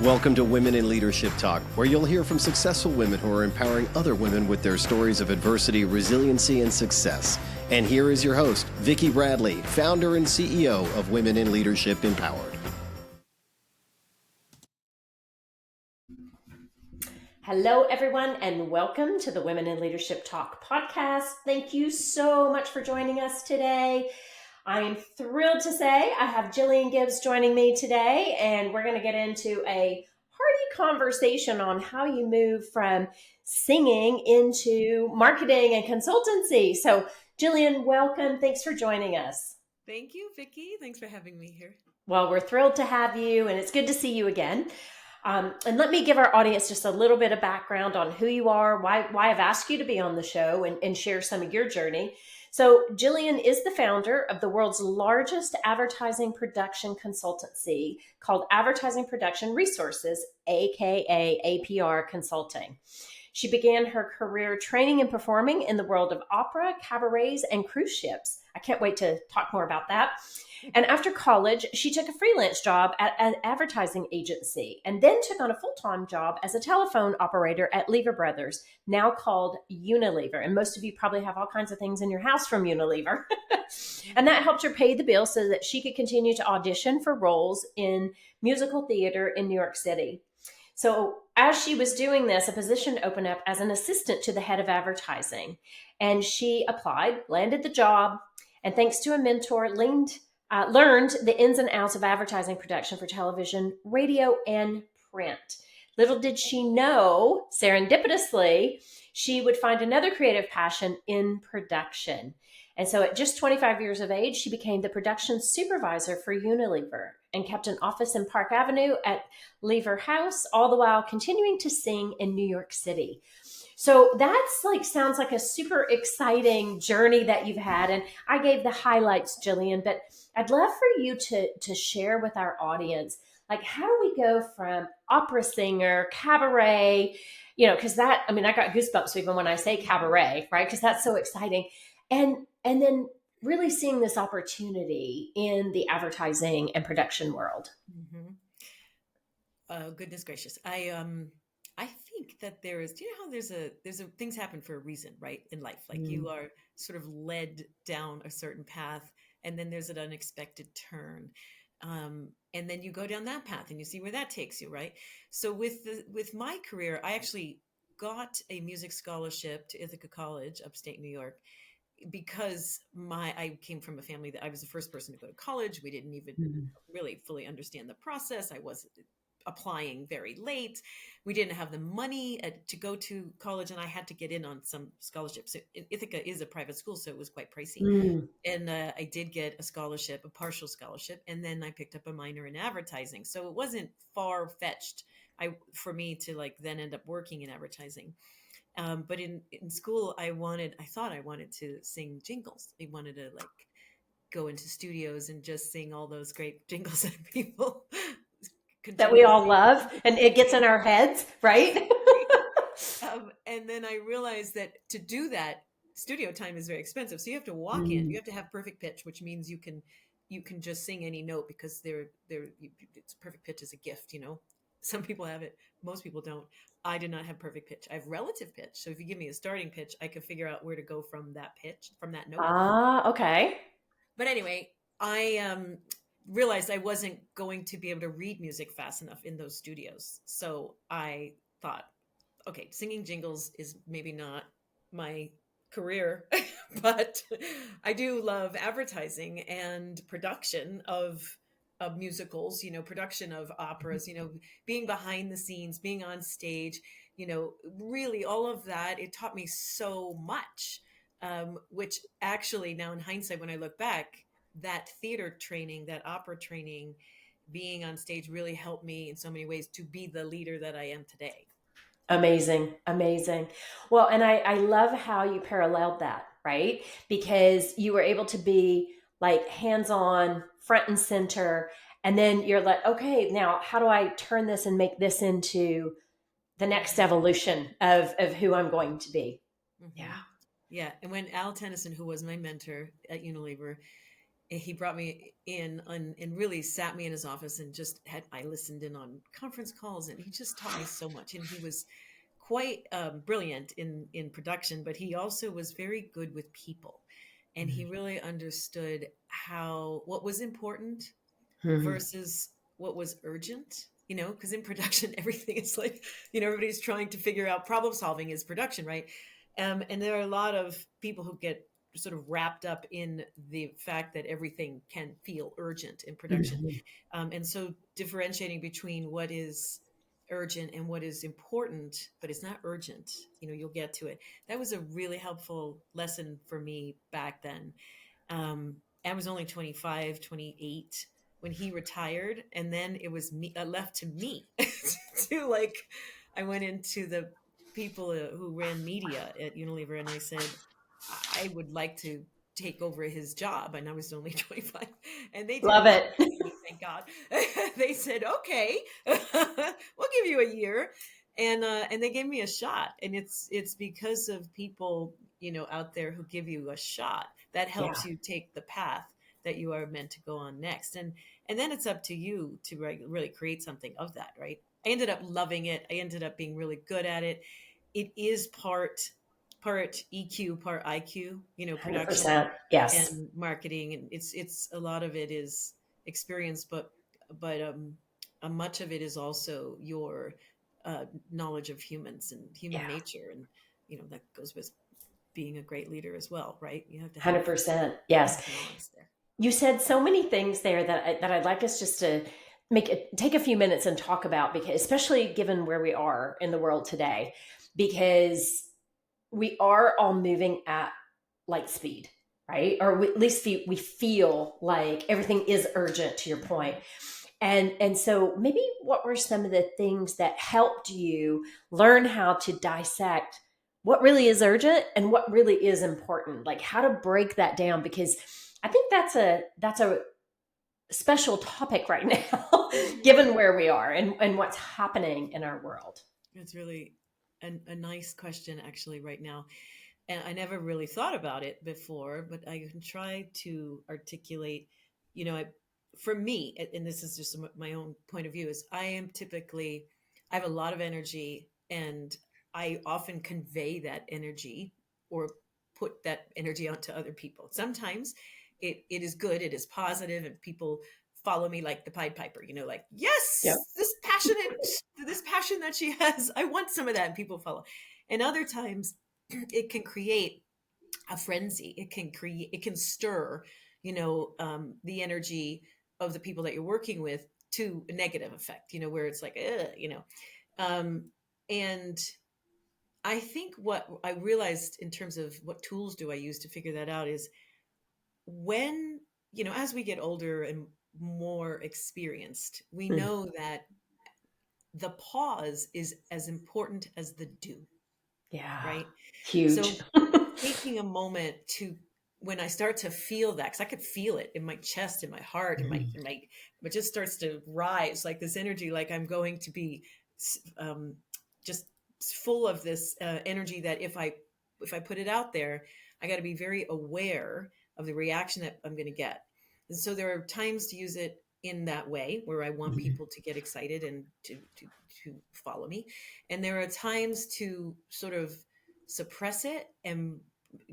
Welcome to Women in Leadership Talk, where you'll hear from successful women who are empowering other women with their stories of adversity, resiliency, and success. And here is your host, Vicki Bradley, founder and CEO of Women in Leadership Empowered. Hello, everyone, and welcome to the Women in Leadership Talk podcast. Thank you so much for joining us today. I am thrilled to say I have Jillian Gibbs joining me today, and we're going to get into a hearty conversation on how you move from singing into marketing and consultancy. So, Jillian, welcome. Thanks for joining us. Thank you, Vicki. Thanks for having me here. Well, we're thrilled to have you, and it's good to see you again. And let me give our audience just a little bit of background on who you are, why I've asked you to be on the show and share some of your journey. So Jillian is the founder of the world's largest advertising production consultancy called Advertising Production Resources, aka APR Consulting. She began her career training and performing in the world of opera, cabarets, and cruise ships. I can't wait to talk more about that. And after college, she took a freelance job at an advertising agency and then took on a full-time job as a telephone operator at Lever Brothers, now called Unilever. And most of you probably have all kinds of things in your house from Unilever. And that helped her pay the bill so that she could continue to audition for roles in musical theater in New York City. So as she was doing this, a position opened up as an assistant to the head of advertising. And she applied, landed the job, and thanks to a mentor, learned the ins and outs of advertising production for television, radio, and print. Little did she know, serendipitously, she would find another creative passion in production. And so at just 25 years of age, she became the production supervisor for Unilever and kept an office in Park Avenue at Lever House, all the while continuing to sing in New York City. So that's sounds like a super exciting journey that you've had. And I gave the highlights, Jillian, but I'd love for you to share with our audience, how do we go from opera singer, cabaret, because I got goosebumps even when I say cabaret, right? Because that's so exciting. And then really seeing this opportunity in the advertising and production world. Mm-hmm. Oh, goodness gracious. I think that do you know how there's things happen for a reason, right? In life, you are sort of led down a certain path, and then there's an unexpected turn. And then you go down that path and you see where that takes you, right? So with my career, I actually got a music scholarship to Ithaca College, upstate New York, because I came from a family that I was the first person to go to college. We didn't even really fully understand the process. I was applying very late. We didn't have the money to go to college, and I had to get in on some scholarships. Ithaca is a private school, so it was quite pricey. And I did get a scholarship, a partial scholarship, and then I picked up a minor in advertising. So it wasn't far-fetched for me to then end up working in advertising. But in school, I thought I wanted to sing jingles. I wanted to go into studios and just sing all those great jingles that people that we all love, and it gets in our heads, right? And then I realized that to do that, studio time is very expensive. So you have to walk in. You have to have perfect pitch, which means you can just sing any note because it's perfect pitch is a gift. Some people have it, most people don't. I do not have perfect pitch. I have relative pitch. So if you give me a starting pitch, I can figure out where to go from that pitch, from that note. Okay. But anyway, I realized I wasn't going to be able to read music fast enough in those studios. So I thought, okay, singing jingles is maybe not my career, but I do love advertising and production of musicals, production of operas, being behind the scenes, being on stage, really all of that. It taught me so much, which actually now in hindsight, when I look back, that theater training, that opera training, being on stage really helped me in so many ways to be the leader that I am today. Amazing. Well, and I love how you paralleled that, right? Because you were able to be hands-on, front and center, and then you're okay, now how do I turn this and make this into the next evolution of who I'm going to be? Mm-hmm. Yeah. And when Al Tennyson, who was my mentor at Unilever, he brought me in and really sat me in his office and I listened in on conference calls, and he just taught me so much. And he was quite brilliant in production, but he also was very good with people. And he really understood what was important Mhm. versus what was urgent, because in production, everything is like, everybody's trying to figure out problem solving is production, right? And there are a lot of people who get sort of wrapped up in the fact that everything can feel urgent in production. Mhm. And so differentiating between what is urgent and what is important, but it's not urgent, you'll get to it. That was a really helpful lesson for me back then. I was only 25, 28 when he retired. And then it was me left to me to like, I went into the people who ran media at Unilever, and I said, I would like to take over his job. And I was only 25, and they did Love not it. like me, thank God. They said, okay, we'll give you a year. And they gave me a shot. And it's because of people, out there who give you a shot that helps Yeah. you take the path that you are meant to go on next. And then it's up to you to really create something of that, right? I ended up loving it. I ended up being really good at it. It is part EQ, part IQ, production 100%. Yes. and marketing. And it's a lot of it is experience, but much of it is also your knowledge of humans and human Yeah. nature. And, that goes with being a great leader as well, right? You have to have 100%. Yes. balance there. You said so many things there that I'd like us just to take a few minutes and talk about, because especially given where we are in the world today, because we are all moving at light speed, right? Or at least we feel like everything is urgent, to your point. And so maybe what were some of the things that helped you learn how to dissect what really is urgent and what really is important? Like how to break that down, because I think that's a special topic right now, given where we are and what's happening in our world. It's really a nice question, actually, right now. And I never really thought about it before, but I can try to articulate, for me, and this is just my own point of view, is I have a lot of energy, and I often convey that energy or put that energy onto other people. Sometimes it is good, it is positive, and people follow me like the Pied Piper, like, Yeah. yes, this passion that she has, I want some of that, and people follow. And other times it can create a frenzy. It can stir, the energy of the people that you're working with to a negative effect, where it's like, and I think what I realized in terms of what tools do I use to figure that out is when, as we get older and more experienced, we Mm. know that the pause is as important as the do, Yeah. right? Huge. So taking a moment to, when I start to feel that, because I could feel it in my chest, in my heart, it just starts to rise, like this energy, like I'm going to be just full of this energy that if I put it out there, I got to be very aware of the reaction that I'm going to get. And so there are times to use it in that way where I want people to get excited and to follow me. And there are times to sort of suppress it and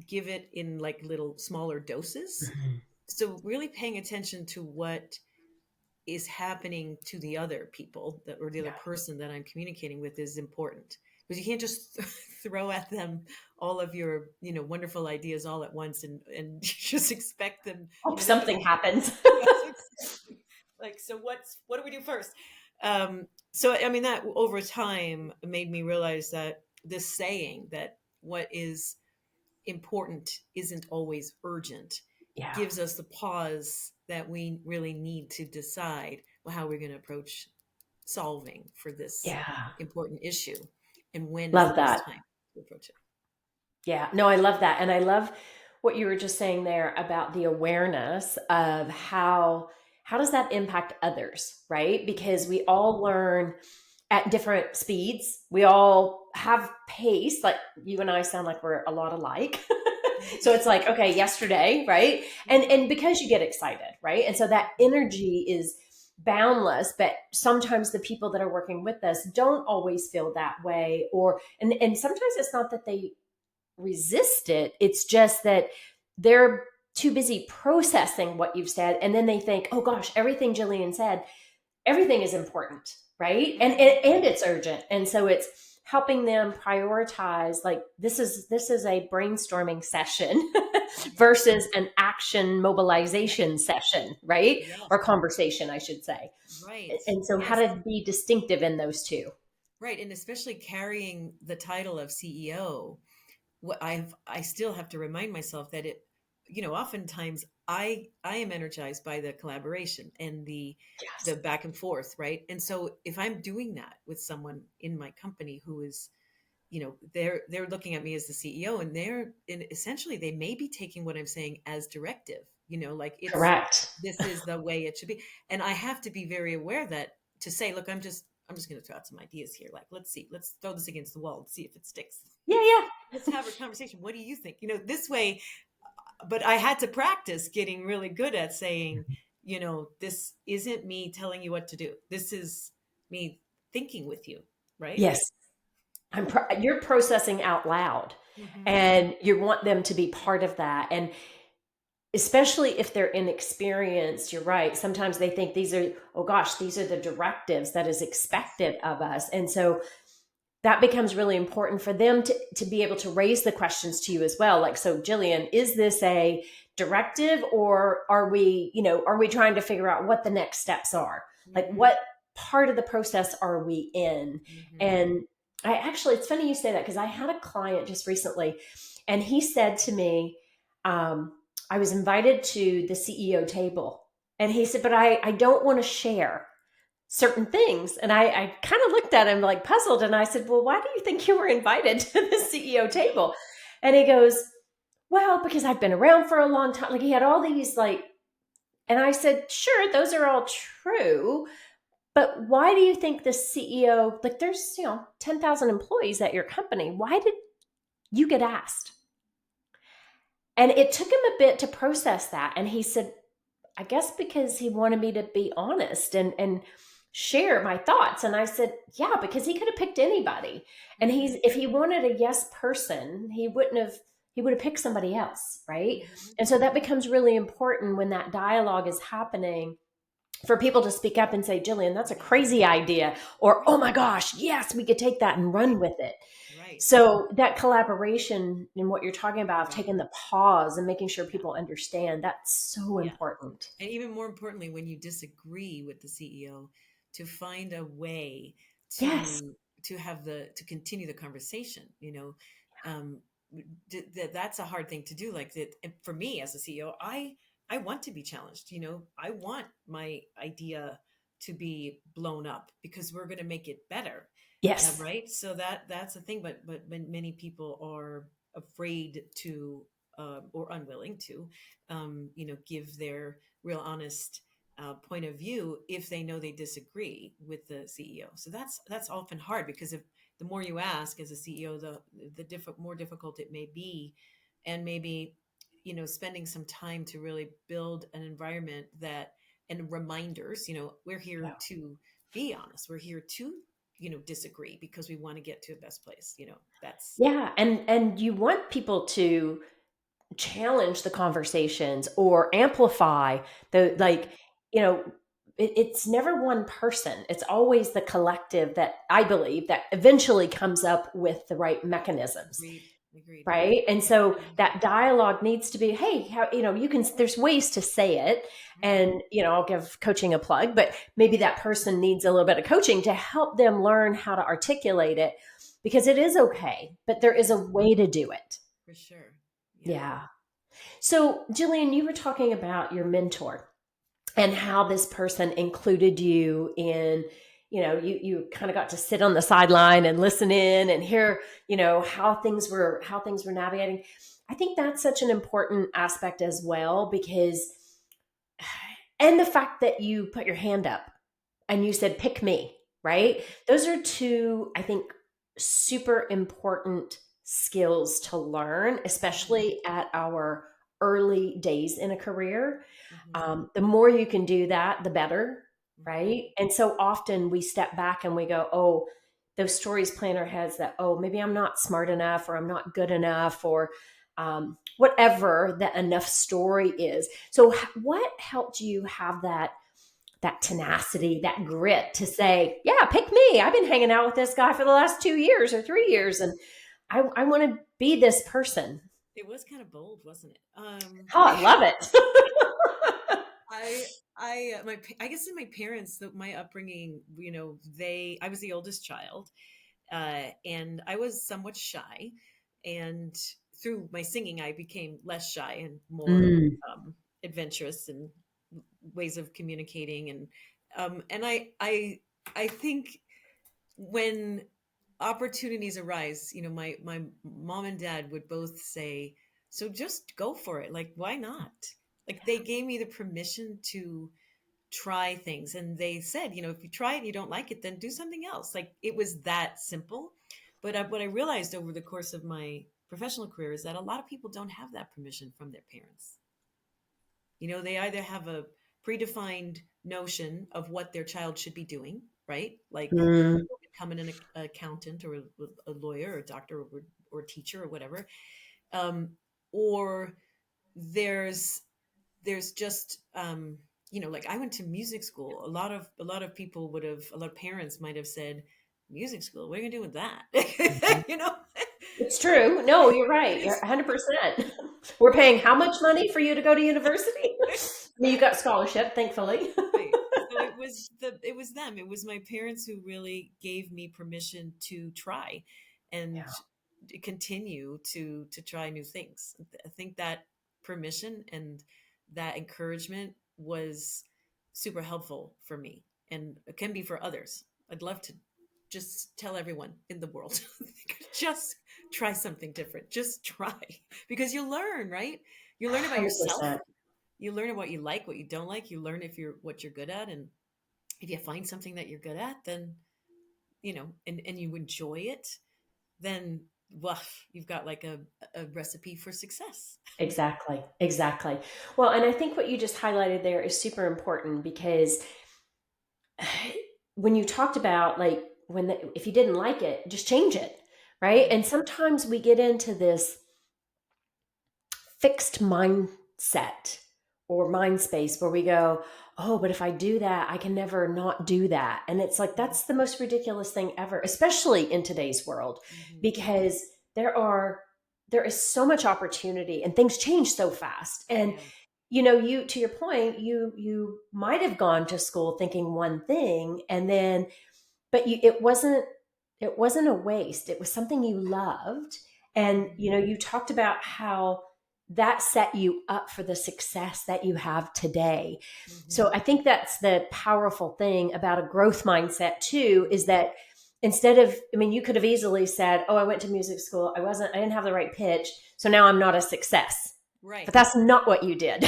give it in like little smaller doses. Mhm. So really paying attention to what is happening to the other people or the other Yeah. person that I'm communicating with is important, because you can't just throw at them all of your, wonderful ideas all at once and just expect them, Hope they're going something happens. to like, so what do we do first? So, I mean, that over time made me realize that this saying that what is important isn't always urgent Yeah. gives us the pause that we really need to decide, well, how we're going to approach solving for this Yeah. important issue, and when is the Love best that. time to approach it. Yeah, no, I love that. And I love what you were just saying there about the awareness of how does that impact others, right? Because we all learn at different speeds. We all have pace. Like you and I sound like we're a lot alike. So it's like, okay, yesterday, right? And because you get excited, right? And so that energy is boundless, but sometimes the people that are working with us don't always feel that way, or and sometimes it's not that they resist it, it's just that they're too busy processing what you've said, and then they think, oh gosh, everything Jillian said, everything is important, right? And it's urgent. And so it's helping them prioritize, like, this is a brainstorming session versus an action mobilization session, right? Yes. Or conversation, I should say. Right. And so how to be distinctive in those two. Right. And especially carrying the title of CEO, what I still have to remind myself that it, oftentimes I am energized by the collaboration and the Yes. back and forth, right? And so if I'm doing that with someone in my company who is, they're looking at me as the CEO, and essentially they may be taking what I'm saying as directive, like Correct. this is the way it should be. And I have to be very aware that, to say, look, I'm just going to throw out some ideas here. Like, let's throw this against the wall and see if it sticks. Yeah. Let's have a conversation. What do you think? This way. But I had to practice getting really good at saying, this isn't me telling you what to do. This is me thinking with you, right? Yes. You're processing out loud, and you want them to be part of that. And especially if they're inexperienced, you're right. Sometimes they think these are the directives that is expected of us. And so that becomes really important for them to be able to raise the questions to you as well. Like, so Jillian, is this a directive, or are we trying to figure out what the next steps are? Like, what part of the process are we in? And it's funny you say that, because I had a client just recently, and he said to me, I was invited to the CEO table, and he said, but I don't want to share certain things. And I kind of looked at him like puzzled, and I said, well, why do you think you were invited to the CEO table? And he goes, well, because I've been around for a long time. Like, he had all these and I said, sure, those are all true. But why do you think the CEO, like, there's, 10,000 employees at your company. Why did you get asked? And it took him a bit to process that. And he said, I guess because he wanted me to be honest and share my thoughts. And I said, yeah, because he could have picked anybody. And if he wanted a yes person, he would have picked somebody else, right? And so that becomes really important when that dialogue is happening, for people to speak up and say, Jillian, that's a crazy idea. Or, oh my gosh, yes, we could take that and run with it. Right. So that collaboration and what you're talking about, of taking the pause and making sure people understand, that's so important. And even more importantly, when you disagree with the CEO, to find a way to continue the conversation. That's a hard thing to do. Like that, for me as a CEO, I want to be challenged. I want my idea to be blown up, because we're going to make it better. Yes. Right. So that's the thing. But many people are afraid to, or unwilling to, give their real honest point of view if they know they disagree with the CEO. So that's often hard, because if the more you ask as a CEO, the more difficult it may be, and maybe spending some time to really build an environment and reminders. We're here to be honest. We're here to disagree, because we want to get to the best place. That's and you want people to challenge the conversations or amplify it's never one person. It's always the collective that, I believe, that eventually comes up with the right mechanisms. Agreed. Right. And so that dialogue needs to be, hey, how, there's ways to say it. And, I'll give coaching a plug, but maybe that person needs a little bit of coaching to help them learn how to articulate it, because it is okay, but there is a way to do it. For sure. Yeah. So Jillian, you were talking about your mentor and how this person included you in, you kind of got to sit on the sideline and listen in and hear, how things were navigating. I think that's such an important aspect as well, because, and the fact that you put your hand up and you said, pick me, right? Those are two, I think, super important skills to learn, especially at our early days in a career. The more you can do that, the better, right? And so often we step back and we go, oh, those stories play in our heads that, oh, maybe I'm not smart enough, or I'm not good enough, or whatever that enough story is. So what helped you have that tenacity, that grit to say, yeah, pick me. I've been hanging out with this guy for the last 2 years or 3 years, and I want to be this person. It was kind of bold, wasn't it? Oh, I love it. I guess in my parents, my upbringing, I was the oldest child, and I was somewhat shy, and through my singing, I became less shy and more Mm. adventurous and ways of communicating, and I think when opportunities arise, my mom and dad would both say, so just go for it. Like, why not? Like, they gave me the permission to try things. And they said, if you try it and you don't like it, then do something else. Like, it was that simple. But what I realized over the course of my professional career is that a lot of people don't have that permission from their parents. They either have a predefined notion of what their child should be doing, right? Like Mm. becoming an accountant or a lawyer or a doctor or teacher or whatever. Or there's just like I went to music school. A lot of people a lot of parents might have said, music school, what are you gonna do with that? you know It's true. No, you're right. You're 100%. We're paying how much money for you to go to university? I mean, you got scholarship, thankfully. Right. So it was them. It was my parents who really gave me permission to try and Yeah. continue to try new things. I think that permission and that encouragement was super helpful for me, and it can be for others. I'd love to just tell everyone in the world, just try something different. Just try, because you learn, right? You learn about yourself. 100%. You learn what you like, what you don't like. You learn what you're good at, and if you find something that you're good at, then and you enjoy it, then well, you've got like a recipe for success. Exactly. Exactly. Well, and I think what you just highlighted there is super important because when you talked about like if you didn't like it, just change it, right? And sometimes we get into this fixed mindset or mind space where we go, oh, but if I do that, I can never not do that. And it's like, that's the most ridiculous thing ever, especially in today's world, because there is so much opportunity and things change so fast. And Yeah. you, to your point, you might have gone to school thinking one thing, and then but it wasn't a waste. It was something you loved. And you talked about how that set you up for the success that you have today. So I think that's the powerful thing about a growth mindset too, is that instead of, I mean, you could have easily said, oh, I went to music school, I didn't have the right pitch, so now I'm not a success. Right. But that's not what you did.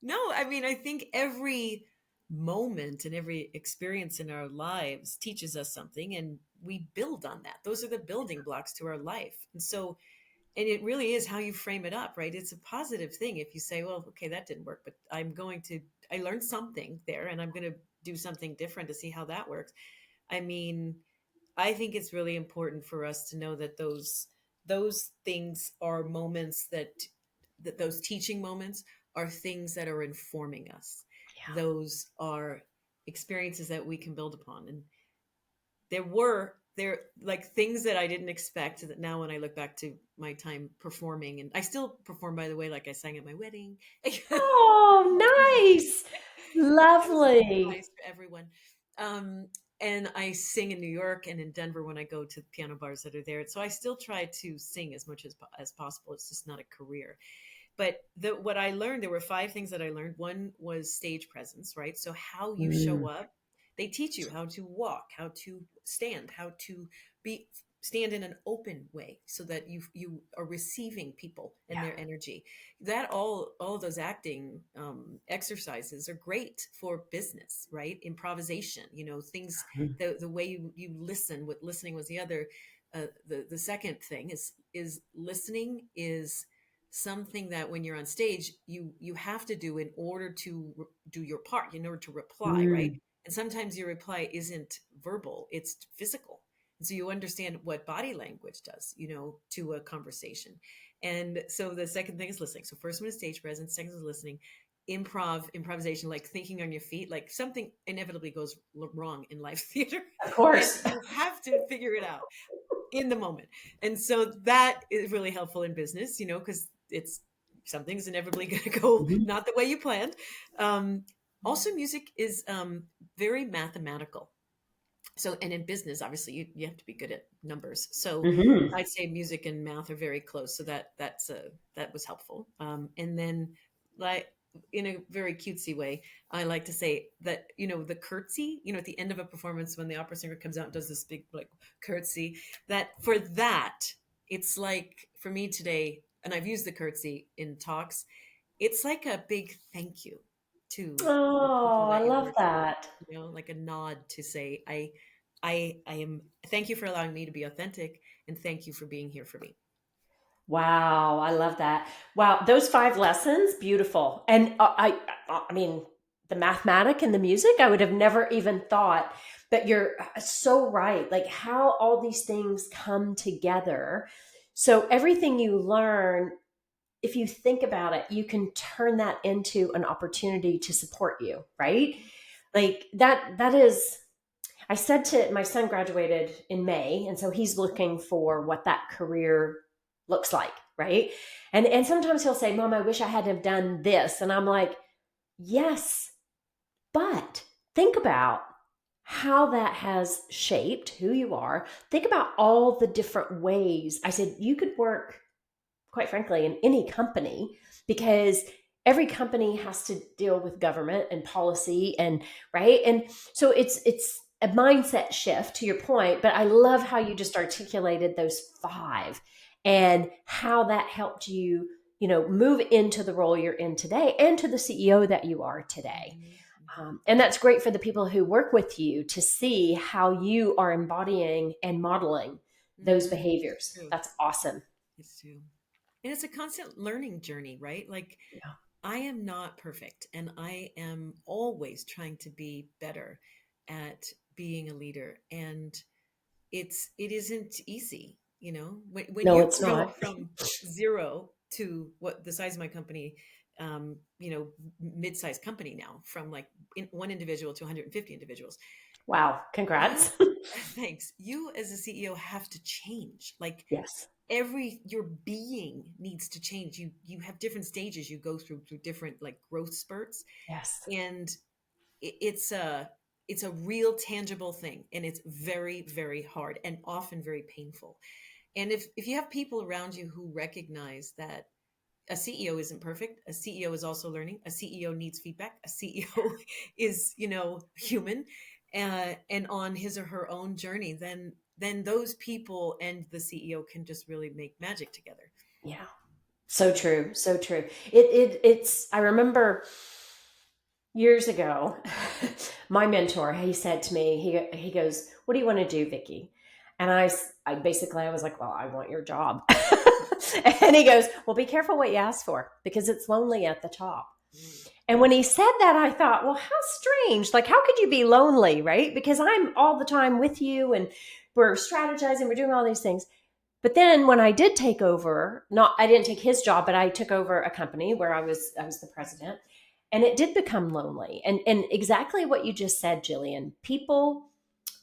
No, I mean, I think every moment and every experience in our lives teaches us something, and we build on that. Those are the building blocks to our life. And it really is how you frame it up, right? It's a positive thing if you say, well, okay, that didn't work, but I learned something there, and I'm going to do something different to see how that works. I mean, I think it's really important for us to know that those things are moments that those teaching moments are things that are informing us. Yeah. Those are experiences that we can build upon. And there like things that I didn't expect, that now when I look back to my time performing, and I still perform, by the way, like I sang at my wedding. Oh, nice. Lovely. Nice for everyone. And I sing in New York and in Denver when I go to piano bars that are there. So I still try to sing as much as possible. It's just not a career. But what I learned, there were 5 things that I learned. One was stage presence, right? So how you show up. They teach you how to walk, how to stand, how to stand in an open way, so that you are receiving people and their energy. That all of those acting exercises are great for business, right? Improvisation, things, the way you listen. What listening was the other. the second thing is listening is something that when you're on stage, you have to do in order to do your part, in order to reply, right? Mm. And sometimes your reply isn't verbal, it's physical. And so you understand what body language does, to a conversation. And so the second thing is listening. So first one is stage presence, second is listening. Improvisation, like thinking on your feet, like something inevitably goes wrong in live theater. Of And course. you have to figure it out in the moment. And so that is really helpful in business, because it's something's inevitably going to go Mhm. not the way you planned. Also, music is very mathematical. So, and in business, obviously, you have to be good at numbers. So, Mhm. I'd say music and math are very close. So that was helpful. And then, like in a very cutesy way, I like to say that the curtsy, at the end of a performance when the opera singer comes out and does this big like curtsy. That for that, it's like for me today, and I've used the curtsy in talks. It's like a big thank you to the people Oh, I that you're love working with, that. like a nod to say, I am, thank you for allowing me to be authentic and thank you for being here for me. Wow, I love that. Wow, those 5 lessons, beautiful. And I mean, the mathematic and the music, I would have never even thought. But you're so right. Like how all these things come together. So everything you learn, if you think about it, you can turn that into an opportunity to support you, right? Like that is I said to my son graduated in May, and so he's looking for what that career looks like, right? And sometimes he'll say, "Mom, I wish I had have done this," and I'm like, "Yes, but think about how that has shaped who you are. Think about all the different ways." I said, "You could work, quite frankly, in any company because." Every company has to deal with government and policy and right. And so it's a mindset shift to your point, but I love how you just articulated those 5 and how that helped you, move into the role you're in today and to the CEO that you are today. Mhm, And that's great for the people who work with you to see how you are embodying and modeling those It's behaviors. true. That's awesome. It's true. And it's a constant learning journey, right? Like Yeah. I am not perfect and I am always trying to be better at being a leader. And it isn't easy, when No, you it's grow not. from zero to what the size of my company, mid-sized company now, from like one individual to 150 individuals. Wow. You, Congrats. thanks. You as a CEO have to change. Like Yes. your being needs to change. You have different stages you go through different like growth spurts, Yes. and it's a real tangible thing, and it's very very hard and often very painful. And if you have people around you who recognize that a CEO isn't perfect, a CEO is also learning, a CEO needs feedback, a CEO is human, and on his or her own journey, then those people and the CEO can just really make magic together. Yeah. So true. So true. It's I remember years ago, my mentor, he said to me, he goes, "What do you want to do, Vicky?" And I basically I was like, "Well, I want your job." And he goes, "Well, be careful what you ask for because it's lonely at the top." Mm. And when he said that, I thought, well, how strange. Like, how could you be lonely, right? Because I'm all the time with you and we're strategizing, we're doing all these things. But then when I did take over, not I didn't take his job, but I took over a company where I was the president, and it did become lonely. And exactly what you just said, Jillian. People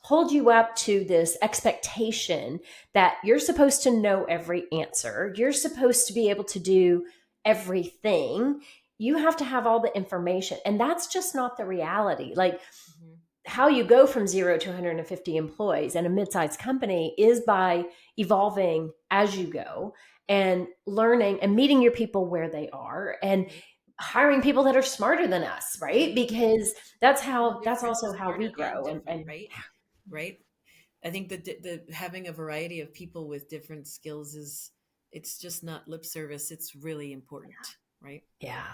hold you up to this expectation that you're supposed to know every answer. You're supposed to be able to do everything. You have to have all the information. And that's just not the reality. Like Mhm. how you go from 0 to 150 employees in a mid-sized company is by evolving as you go and learning and meeting your people where they are and Right. hiring people that are smarter than us, right? Mhm. Because We're that's different, also how we smarter and grow different, and right. I think that the having a variety of people with different skills it's just not lip service. It's really important, right? yeah.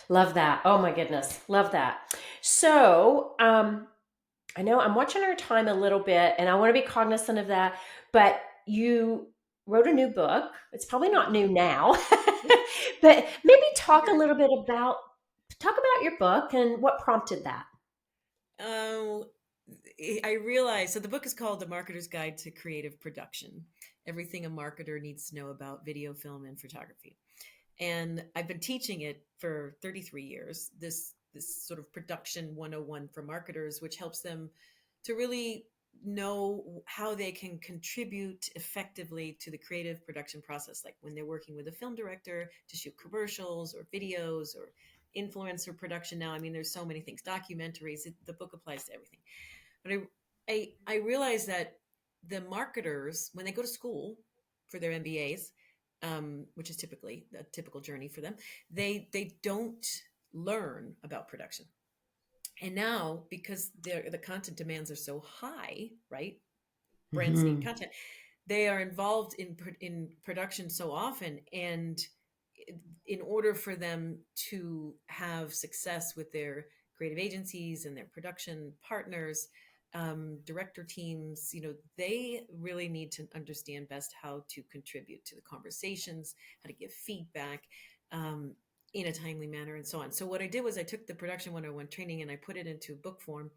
Love that. Oh my goodness. Love that. So, I know I'm watching our time a little bit and I want to be cognizant of that, but you wrote a new book. It's probably not new now, but maybe talk about your book and what prompted that. Oh, I realized, so the book is called The Marketer's Guide to Creative Production: Everything a Marketer Needs to Know About Video, Film, and Photography. And I've been teaching it for 33 years, this sort of production 101 for marketers, which helps them to really know how they can contribute effectively to the creative production process, like when they're working with a film director to shoot commercials or videos or influencer production. Now, I mean, there's so many things, documentaries. The book applies to everything. But I realized that the marketers, when they go to school for their MBAs, which is typically a typical journey for them, they don't learn about production. And now, because the content demands are so high, right? Brands need content. They are involved in production so often, and in order for them to have success with their creative agencies and their production partners, director teams, they really need to understand best how to contribute to the conversations, how to give feedback in a timely manner, and so on. So what I did was I took the Production 101 training and I put it into book form,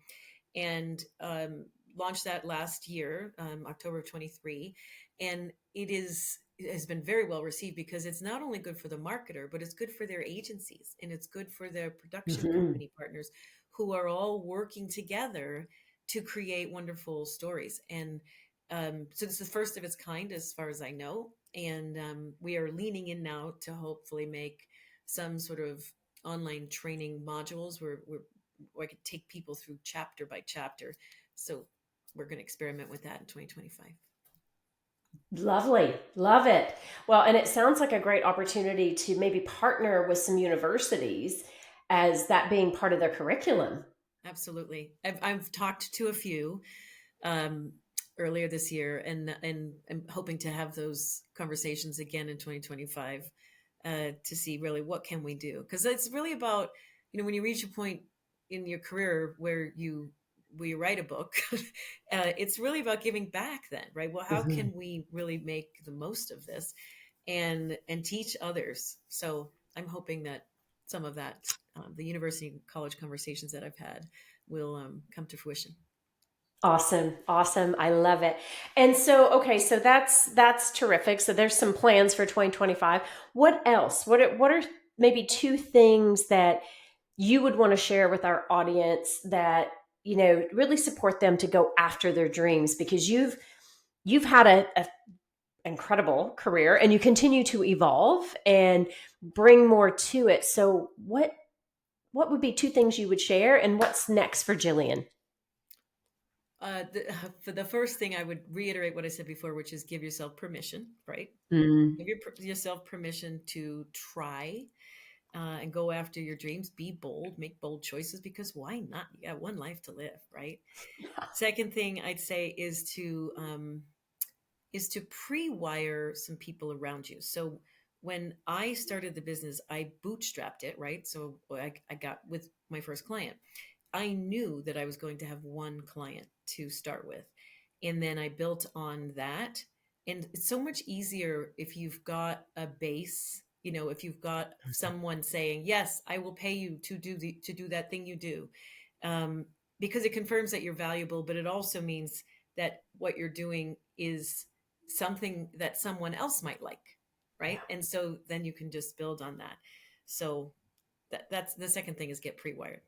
and launched that last year, October of 23. And it has been very well received because it's not only good for the marketer, but it's good for their agencies, and it's good for their production company partners, who are all working together to create wonderful stories. And so this is the first of its kind, as far as I know. And we are leaning in now to hopefully make some sort of online training modules where I could take people through chapter by chapter. So we're going to experiment with that in 2025. Lovely. Love it. Well, and it sounds like a great opportunity to maybe partner with some universities as that being part of their curriculum. Absolutely. I've talked to a few earlier this year, and I'm hoping to have those conversations again in 2025 to see really what can we do. Because it's really about, when you reach a point in your career where you write a book, it's really about giving back then, right? Well, how can we really make the most of this and teach others? So I'm hoping that some of that, the university and college conversations that I've had will come to fruition. Awesome. Awesome. I love it. And so, okay, so that's terrific. So there's some plans for 2025. What else? What are maybe two things that you would want to share with our audience that, really support them to go after their dreams? Because you've had a incredible career and you continue to evolve and bring more to it. So what would be two things you would share, and what's next for Jillian? For the first thing, I would reiterate what I said before, which is give yourself permission, right? Give yourself permission to try and go after your dreams. Be bold, make bold choices, because why not? You got one life to live, right? Second thing I'd say is to pre-wire some people around you. So when I started the business, I bootstrapped it, right? So I got with my first client. I knew that I was going to have one client to start with. And then I built on that. And it's so much easier if you've got a base, if you've got someone saying, yes, I will pay you to do that thing you do. Because it confirms that you're valuable, but it also means that what you're doing is something that someone else might like, right? And so then you can just build on that. So that's the second thing, is get pre-wired.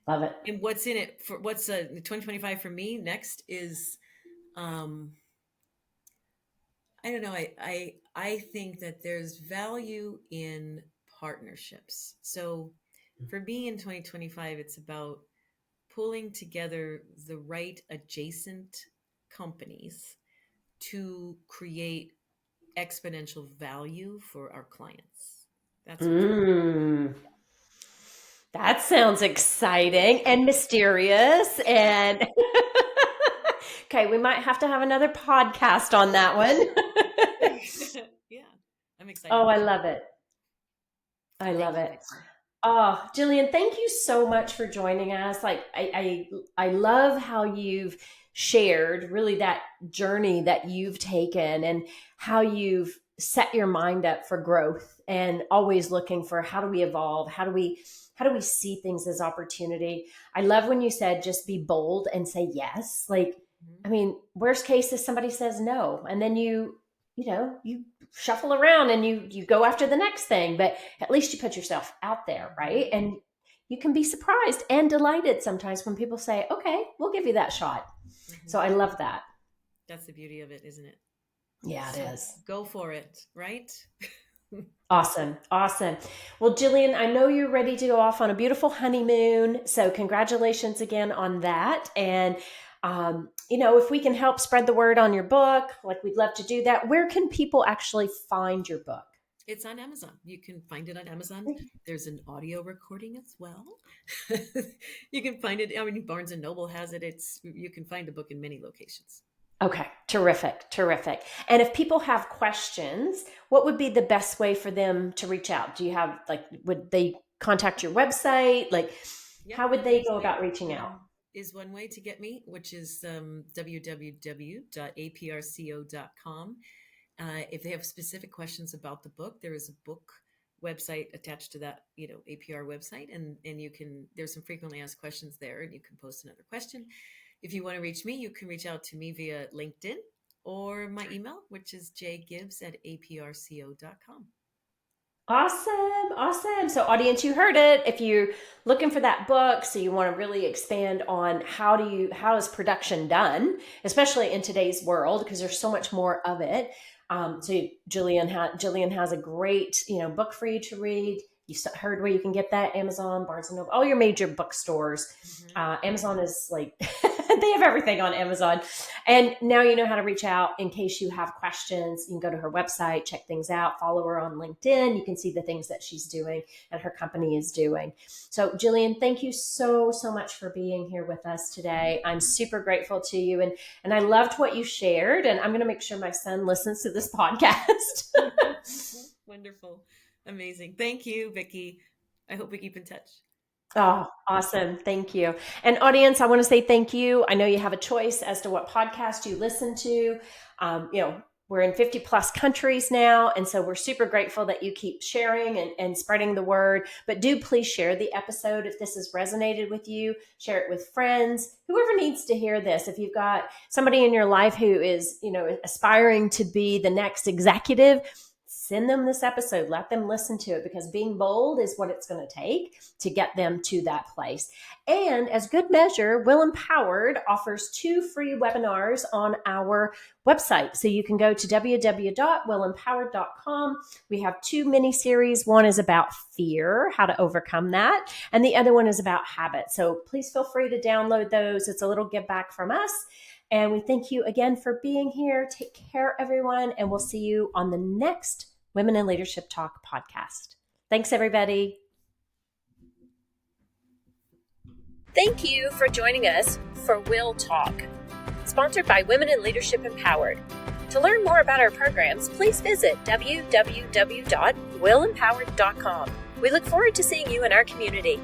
Love it. And what's in it for 2025 for me next is, I don't know. I think that there's value in partnerships. So for me in 2025, it's about pulling together the right adjacent companies to create exponential value for our clients. That's that sounds exciting and mysterious. And okay, we might have to have another podcast on that one. Yeah, I'm excited. Oh, I love it. I love it. Oh, Jillian, thank you so much for joining us. Like, I love how you've shared really that journey that you've taken and how you've set your mind up for growth and always looking for how do we evolve? How do we see things as opportunity? I love when you said just be bold and say yes. Like, Mhm. I mean, worst case is somebody says no, and then you shuffle around and you go after the next thing, but at least you put yourself out there, right? Mhm. And you can be surprised and delighted sometimes when people say, okay, we'll give you that shot. So Mhm. I love that. That's the beauty of it, isn't it? Yeah, it So is. go for it, right? Awesome. Awesome. Well, Jillian, I know you're ready to go off on a beautiful honeymoon. So congratulations again on that. And, if we can help spread the word on your book, like we'd love to do that. Where can people actually find your book? It's on Amazon. You can find it on Amazon. There's an audio recording as well. You can find it. I mean, Barnes and Noble has it. You can find the book in many locations. Okay, terrific, terrific. And if people have questions, what would be the best way for them to reach out? Do you have would they contact your website? Like, Yep, how my would they go website about reaching out? is one way to get me, which is www.aprco.com. If they have specific questions about the book, there is a book website attached to that, APR website, and there's some frequently asked questions there, and you can post another question. If you want to reach me, you can reach out to me via LinkedIn or my email, which is jgibbs@aprco.com. Awesome, awesome. So, audience, you heard it. If you're looking for that book, so you want to really expand on how is production done, especially in today's world, because there's so much more of it. So, Jillian has a great book for you to read. You heard where you can get that: Amazon, Barnes and Noble, all your major bookstores. Mhm. Amazon is like they have everything on Amazon. And now you know how to reach out in case you have questions. You can go to her website, check things out, follow her on LinkedIn. You can see the things that she's doing and her company is doing. So, Jillian, thank you so, so much for being here with us today. I'm super grateful to you. And I loved what you shared. And I'm going to make sure my son listens to this podcast. Wonderful. Amazing. Thank you, Vicki. I hope we keep in touch. Oh, awesome. Thank you. And audience, I want to say thank you. I know you have a choice as to what podcast you listen to. We're in 50 plus countries now. And so we're super grateful that you keep sharing and spreading the word. But do please share the episode if this has resonated with you. Share it with friends, whoever needs to hear this. If you've got somebody in your life who is, aspiring to be the next executive, send them this episode. Let them listen to it, because being bold is what it's going to take to get them to that place. And as good measure, WIL Empowered offers 2 free webinars on our website. So you can go to www.willempowered.com. We have 2 mini series. One is about fear, how to overcome that, and the other one is about habits. So please feel free to download those. It's a little give back from us. And we thank you again for being here. Take care, everyone, and we'll see you on the next Women in Leadership Talk podcast. Thanks, everybody. Thank you for joining us for WIL Talk, sponsored by Women in Leadership Empowered. To learn more about our programs, please visit www.willempowered.com. We look forward to seeing you in our community.